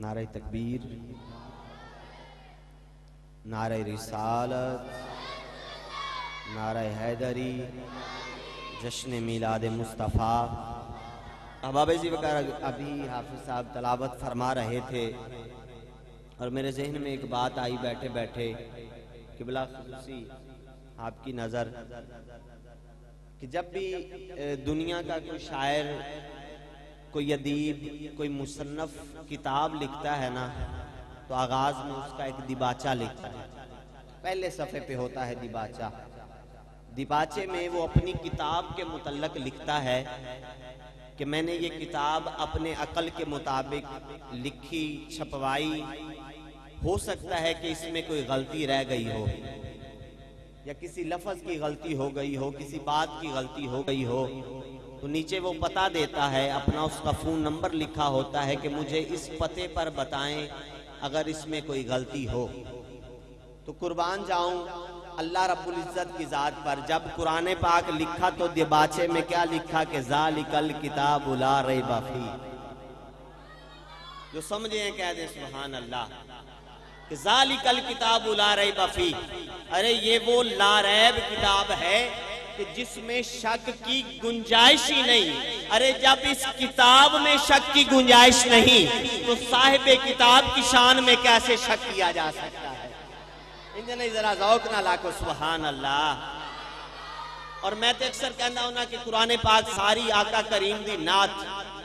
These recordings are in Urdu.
نعرہ تکبیر، نعرہ رسالت، نعرہ حیدری، جشن میلاد مصطفیٰ۔ احباب عزیز وقار، ابھی حافظ صاحب تلاوت فرما رہے تھے اور میرے ذہن میں ایک بات آئی بیٹھے بیٹھے کہ بلا خصوصی آپ کی نظر کہ جب بھی دنیا کا کوئی شاعر، کوئی ادیب، کوئی مصنف کتاب لکھتا ہے نا تو آغاز میں اس کا ایک دیباچہ لکھتا ہے۔ پہلے صفحے پہ ہوتا ہے دیباچہ۔ دیباچے میں وہ اپنی کتاب کے متعلق لکھتا ہے کہ میں نے یہ کتاب اپنے عقل کے مطابق لکھی، چھپوائی، ہو سکتا ہے کہ اس میں کوئی غلطی رہ گئی ہو یا کسی لفظ کی غلطی ہو گئی ہو، کسی بات کی غلطی ہو گئی ہو، تو نیچے وہ پتہ دیتا ہے، اپنا اس کا فون نمبر لکھا ہوتا ہے کہ مجھے اس پتے پر بتائیں اگر اس میں کوئی غلطی ہو۔ تو قربان جاؤں اللہ رب العزت کی ذات پر، جب قرآن پاک لکھا تو دیباچے میں کیا لکھا کہ ذالک الکتاب لا ریب فیہ۔ جو سمجھے ہیں کہہ دیں سبحان اللہ کہ ذالک الکتاب لا ریب فیہ۔ ارے یہ وہ لا ریب کتاب ہے کہ جس میں شک کی گنجائش ہی نہیں۔ ارے جب اس کتاب میں شک کی گنجائش نہیں تو صاحب کتاب کی شان میں کیسے شک کیا جا سکتا ہے؟ انجھے ذرا ذوق نہ لاکھو سبحان اللہ۔ اور میں تو اکثر کہنا ہونا کہ قرآن پاک ساری آقا کریم دی نعت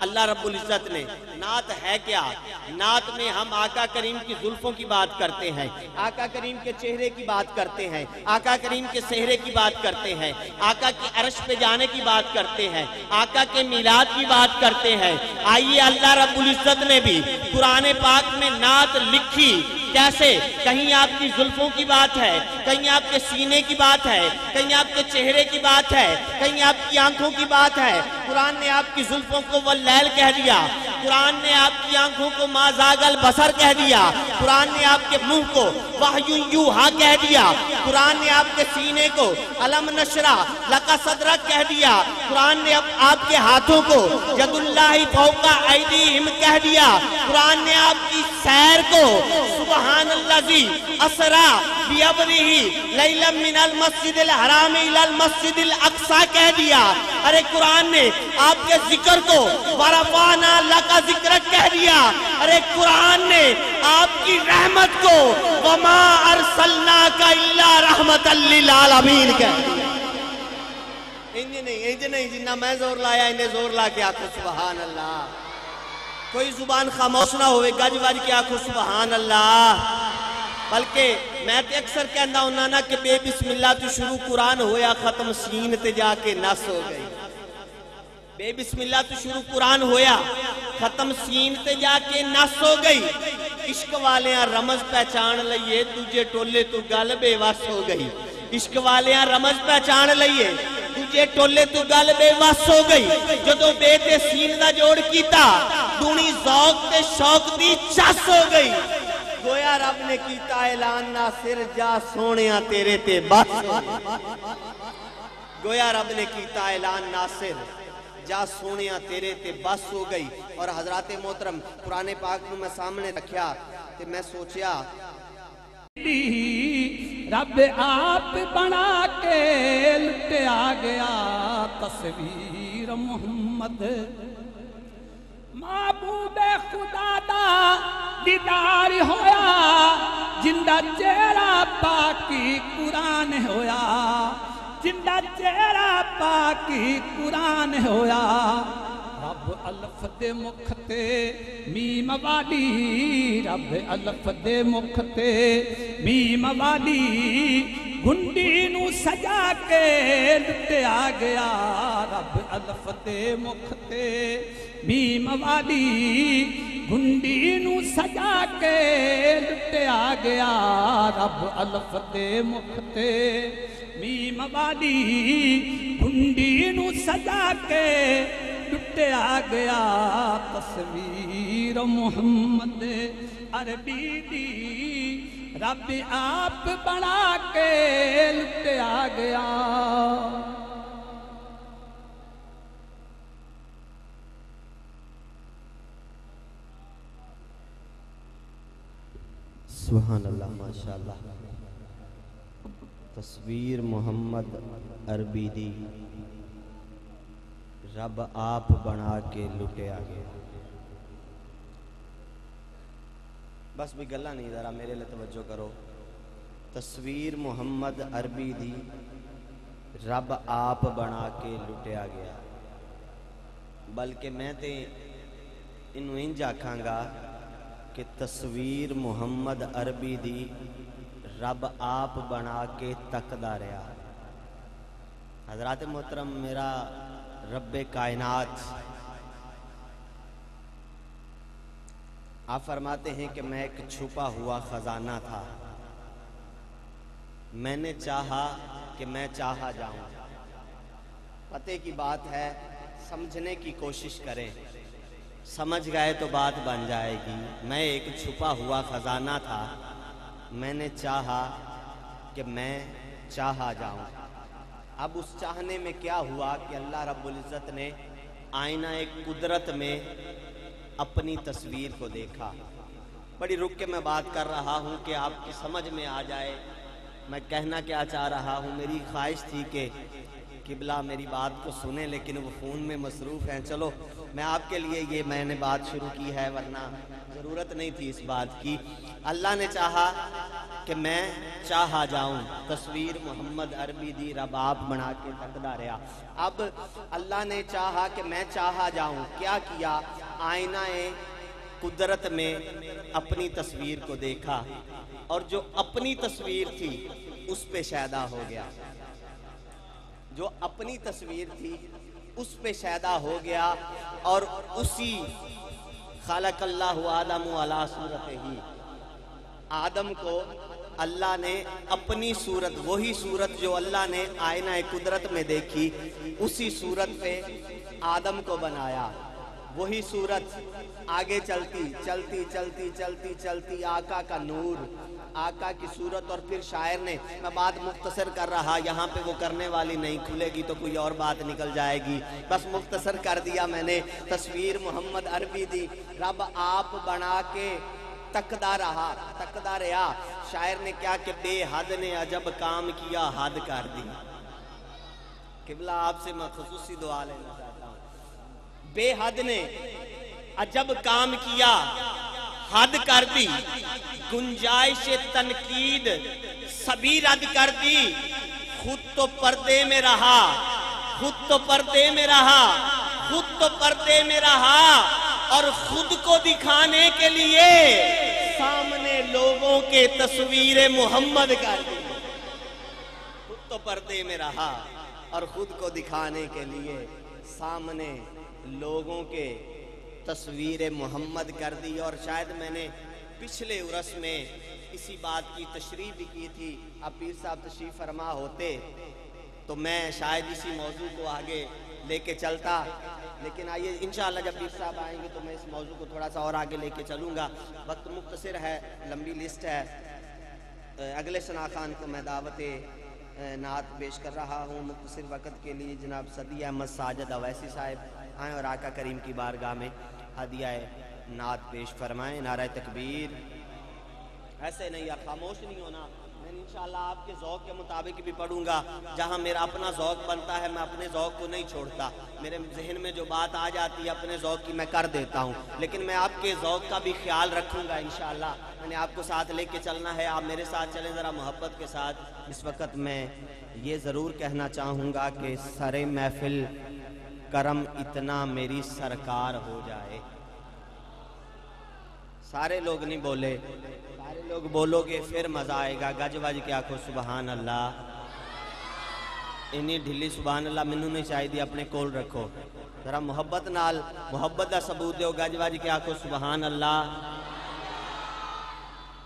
اللہ رب العزت نے، نعت ہے کیا؟ نعت میں ہم آقا کریم کی زلفوں کی بات کرتے ہیں، آقا کریم کے چہرے کی بات کرتے ہیں، آقا کریم کے صحرے کی بات کرتے ہیں، آقا کی عرش پہ جانے کی بات کرتے ہیں، آقا کے میلاد کی بات کرتے ہیں۔ آئیے اللہ رب العزت نے بھی قرآن پاک میں نعت لکھی، کیسے؟ کہیں آپ کی زلفوں کی بات ہے، کہیں آپ کے سینے کی بات ہے، کہیں آپ کے چہرے کی بات ہے، کہیں آپ کی آنکھوں کی بات ہے۔ قرآن نے آپ کی زلفوں کو واللیل کہہ دیا، قرآن نے آپ کی آنکھوں کو ما زاغ البصر کہہ دیا، قرآن نے آپ کے منہ کو وحی یوحا کہہ دیا، قرآن نے آپ کے سینے کو الم نشرح لک صدرک کہہ دیا، قرآن نے آپ کے ہاتھوں کو ید اللہ فوق ایدیہم کہہ دیا، قرآن نے آپ کی سیر کو سبحان الذی اسری بعبدہ لیلا من المسجد الحرام الی المسجد الاقصی کہہ دیا۔ ارے قرآن نے آپ کے ذکر کو ورفعنا لک ذکرک کہہ دیا۔ ارے قرآن نے آپ کی رحمت کو وما ارسلناک الا رحمت للعالمین کہہ دیا۔ انجھے نہیں جنہ میں زور لایا انہیں زور لا کے آکھو سبحان اللہ۔ کوئی زبان خاموش نہ ہوئے، گج وج کے آکھو سبحان اللہ۔ بلکہ میں تے اکثر کہنا ہونا نا کہ بے بسم اللہ تو شروع قرآن ہویا ختم سین تے جا کے نس ہو گئی۔ بے بسم اللہ تو شروع قرآن ہویا ختم سین تے جا کے نس ہو گئی۔ عشق والیاں رمز پہچان لئیے تجھے ٹولے تو گل بے وس ہو گئی۔ عشق والیاں رمز پہچان لئیے تجھے ٹولے تو گل بے وس ہو گئی۔ جدو بے تے سین دا جوڑ کیتا دونی ذوق تے شوق دی چس ہو گئی۔ گویا رب نے کیتا اعلان ناصر جا سونیاں تیرے تے بس ہو گئی۔ گویا رب نے کیتا اعلان ناصر جا سونیاں تیرے تے بس ہو گئی۔ اور حضرات محترم قرآن پاک کو میں سامنے رکھیا تے میں سوچیا رب آپ بنا کے لٹیا گیا تصویر محمد، معبود خدا دا دیدار ہویا، جندہ چہرہ پاکی قرآن ہویا، جندہ چہرہ پاکی قرآن ہویا۔ رب الف دے مکھ تے میم والی، رب الف دے مکھ تے میم والی، گھنڈی نو سجا کے لٹیا گیا، رب الف دے مکھ تے میم والی، گھنڈی نو سجا کے لٹیا گیا، رب الف دے مکھ تے میم والی، گھنڈی نو سجا کے لٹیا گیا تصویر محمد عربی دی، رب آپ بنا کے لٹیا گیا۔ سبحان اللہ ماشاءاللہ. تصویر محمد عربی دی رب آپ بنا کے لٹے آگے. بس بھی گلا نہیں, ذرا میرے لئے توجہ کرو. تصویر محمد عربی دی رب آپ بنا کے لٹیا گیا. بلکہ میں تے انہوں انج آکھاں گا کہ تصویر محمد عربی دی رب آپ بنا کے تکدا رہا. حضرات محترم, میرا رب کائنات آپ فرماتے ہیں کہ میں ایک چھپا ہوا خزانہ تھا, میں نے چاہا کہ میں چاہا جاؤں. پتے کی بات ہے, سمجھنے کی کوشش کریں, سمجھ گئے تو بات بن جائے گی. میں ایک چھپا ہوا خزانہ تھا, میں نے چاہا کہ میں چاہا جاؤں. اب اس چاہنے میں کیا ہوا کہ اللہ رب العزت نے آئینہ ایک قدرت میں اپنی تصویر کو دیکھا. بڑی رک کے میں بات کر رہا ہوں کہ آپ کی سمجھ میں آ جائے میں کہنا کیا چاہ رہا ہوں. میری خواہش تھی کہ قبلہ میری بات کو سنیں, لیکن وہ فون میں مصروف ہیں. چلو میں آپ کے لیے یہ میں نے بات شروع کی ہے, ورنہ ضرورت نہیں تھی اس بات کی. اللہ نے چاہا کہ میں چاہا جاؤں. تصویر محمد عربی دی رب آپ بنا کے تکدا رہا. اب اللہ نے چاہا کہ میں چاہا جاؤں. کیا کیا؟ آئینہ قدرت میں اپنی تصویر کو دیکھا, اور جو اپنی تصویر تھی اس پہ شیدا ہو گیا. جو اپنی تصویر تھی اس پہ شیدا ہو گیا, اور اسی خلق اللہ آدم علی صورتہ ہی, آدم کو اللہ نے اپنی صورت, وہی صورت جو اللہ نے آئینہ قدرت میں دیکھی, اسی صورت پہ آدم کو بنایا. وہی صورت آگے چلتی چلتی چلتی چلتی چلتی آقا کا نور, آقا کی صورت. اور پھر شاعر نے, میں بات مختصر کر رہا, یہاں پہ وہ کرنے والی نہیں, کھلے گی تو کوئی اور بات نکل جائے گی, بس مختصر کر دیا میں نے. تصویر محمد عربی دی رب آپ بنا کے تکدا رہا, تکدا رہا. شاعر نے کیا کہ بے حد نے عجب کام کیا, حد کر دی. قبلہ آپ سے میں خصوصی دعا لینا چاہتا ہوں. بے حد نے عجب کام کیا, حد کر دی. گنجائش تنقید سبھی رد کر دی. خود تو پردے میں رہا, خود تو پردے میں رہا, خود تو پردے میں رہا, اور خود کو دکھانے کے لیے سامنے لوگوں کے تصویر محمد کر دی. خود تو پردے میں رہا اور خود کو دکھانے کے لیے سامنے لوگوں کے تصویر محمد کر دی. اور شاید میں نے پچھلے عرس میں اسی بات کی تشریح بھی کی تھی. اب پیر صاحب تشریف فرما ہوتے تو میں شاید اسی موضوع کو آگے لے کے چلتا, لیکن آئیے انشاءاللہ جب پیر صاحب آئیں گے تو میں اس موضوع کو تھوڑا سا اور آگے لے کے چلوں گا. وقت مختصر ہے, لمبی لسٹ ہے. اگلے ثنا خان کو میں دعوت نعت پیش کر رہا ہوں. مختصر وقت کے لیے جناب صدی احمد ساجد اویسی صاحب آئیں اور آقا کریم کی بارگاہ میں ہدیہ نعت پیش فرمائیں. نعرہ تکبیر. ایسے نہیں, آپ خاموش نہیں ہونا. میں انشاءاللہ آپ کے ذوق کے مطابق بھی پڑھوں گا. جہاں میرا اپنا ذوق بنتا ہے میں اپنے ذوق کو نہیں چھوڑتا. میرے ذہن میں جو بات آ جاتی ہے اپنے ذوق کی میں کر دیتا ہوں, لیکن میں آپ کے ذوق کا بھی خیال رکھوں گا انشاءاللہ. میں نے آپ کو ساتھ لے کے چلنا ہے, آپ میرے ساتھ چلیں ذرا محبت کے ساتھ. اس وقت میں یہ ضرور کہنا چاہوں گا کہ سر محفل کرم اتنا میری سرکار ہو جائے. سارے لوگ نہیں بولے, سارے لوگ بولو گے پھر مزہ آئے گا. گج وج کے آکھو سبحان اللہ. انہی ڈھلی سبحان اللہ مینوں نہیں چاہیے, اپنے کول رکھو. ذرا محبت نال محبت دا ثبوت دیو. گج وج کے آکھو سبحان اللہ.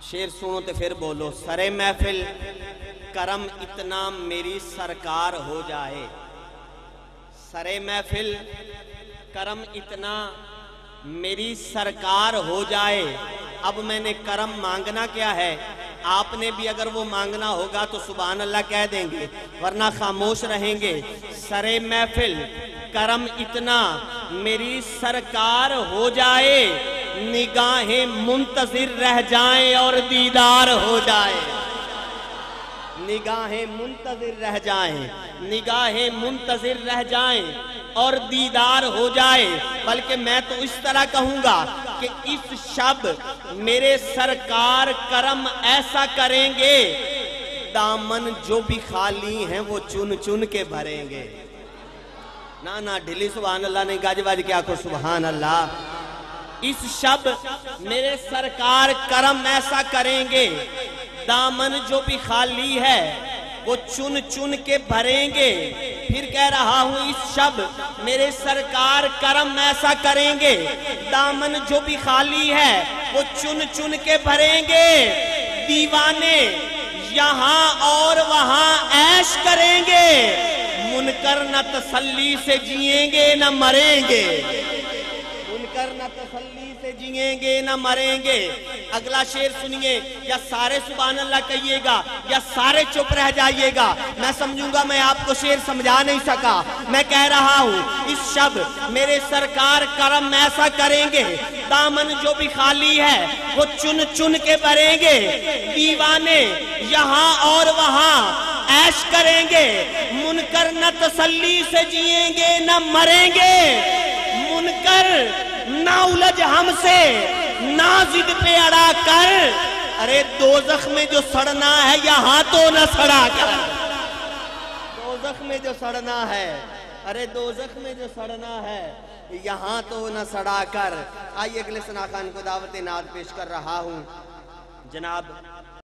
شیر سنو تے پھر بولو. سر محفل کرم اتنا میری سرکار ہو جائے. سر محفل کرم اتنا میری سرکار ہو جائے. اب میں نے کرم مانگنا کیا ہے, آپ نے بھی اگر وہ مانگنا ہوگا تو سبحان اللہ کہہ دیں گے, ورنہ خاموش رہیں گے. سر محفل کرم اتنا میری سرکار ہو جائے, نگاہیں منتظر رہ جائیں اور دیدار ہو جائے. نگاہیں منتظر رہ جائیں, نگاہیں منتظر رہ جائیں اور دیدار ہو جائے. بلکہ میں تو اس طرح کہوں گا کہ اس شب میرے سرکار کرم ایسا کریں گے, دامن جو بھی خالی ہیں وہ چن چن کے بھریں گے. نا ڈھلی سبحان اللہ نہیں گاج باج کیا کو سبحان اللہ. اس شب میرے سرکار کرم ایسا کریں گے, دامن جو بھی خالی ہے وہ چن چن کے بھریں گے. پھر کہہ رہا ہوں اس شب میرے سرکار کرم ایسا کریں گے, دامن جو بھی خالی ہے وہ چن چن کے بھریں گے. دیوانے یہاں اور وہاں عیش کریں گے, منکر نہ تسلی سے جئیں گے نہ مریں گے. منکر نہ تسلی سے جئیں گے نہ مریں گے. اگلا شعر سنیے, یا سارے سبحان اللہ کہیے گا یا سارے چپ رہ جائیے گا. میں سمجھوں گا میں آپ کو شعر سمجھا نہیں سکا. میں کہہ رہا ہوں اس شب میرے سرکار کرم ایسا کریں گے, دامن جو بھی خالی ہے وہ چن چن کے بھریں گے. دیوانے یہاں اور وہاں عیش کریں گے, منکر نہ تسلی سے جئیں گے نہ مریں گے. منکر نہ الجھ ہم سے نہ ضد پہ اڑا کر, ارے دوزخ میں جو سڑنا ہے یہاں تو نہ سڑا کر. دوزخ میں جو سڑنا ہے, ارے دوزخ میں جو سڑنا ہے یہاں تو نہ سڑا کر. آئیے اگلے ثنا خان کو دعوت نعت پیش کر رہا ہوں. جناب